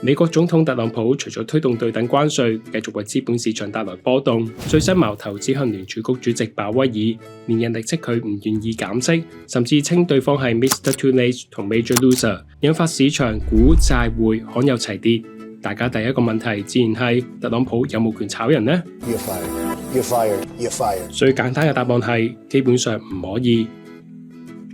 美國總統特朗普除咗推動對等關稅，繼續為資本市場帶來波動，最新矛頭指向聯儲局主席鮑威爾，連日力斥佢唔願意減息，甚至稱對方係 Mr. Too Late 同 Major Loser， 引發市場股債匯罕有齊跌。大家第一個問題自然係特朗普有冇權炒人呢？ You're fired. You're fired. 最簡單嘅答案係基本上唔可以。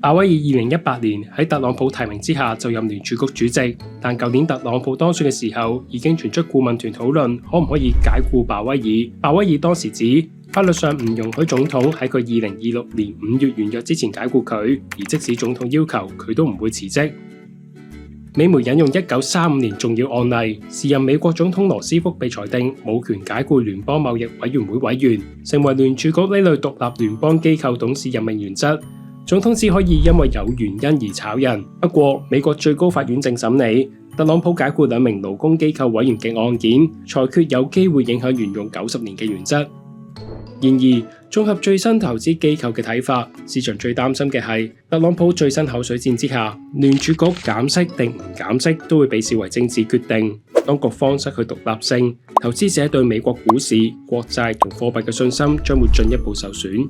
鮑威爾2018年喺特朗普提名之下就任聯儲局主席，但舊年特朗普當選嘅時候已經傳出顧問團討論可唔可以解僱鮑威爾。鮑威爾當時指法律上唔容許總統喺佢2026年5月完約之前解僱佢，而即使總統要求佢都唔會辭職。美媒引用1935年重要案例，時任美國總統羅斯福被裁定冇權解僱聯邦貿易委員會委員，成為聯儲局呢類獨立聯邦機構董事任命原則。總統只可以因為有原因而炒人。不過，美國最高法院正審理特朗普解僱2名勞工機構委員嘅案件，裁決有機會影響沿用90年嘅原則。然而，綜合最新投資機構嘅睇法，市場最擔心嘅係特朗普最新口水戰之下，聯儲局減息定唔減息都會被視為政治決定。當各方失去獨立性，投資者對美國股市、國債同貨幣嘅信心將會進一步受損。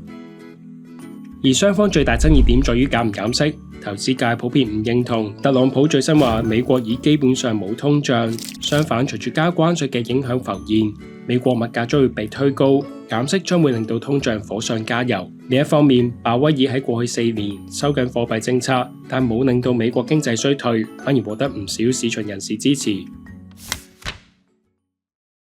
而雙方最大爭議點在於減唔減息，投資界普遍唔認同特朗普最新話美國已基本上冇通脹，相反隨住加關稅嘅影響浮現，美國物價將會被推高，減息將會令到通脹火上加油。另一方面，鮑威爾喺過去4年收緊貨幣政策，但冇令到美國經濟衰退，反而獲得唔少市場人士支持。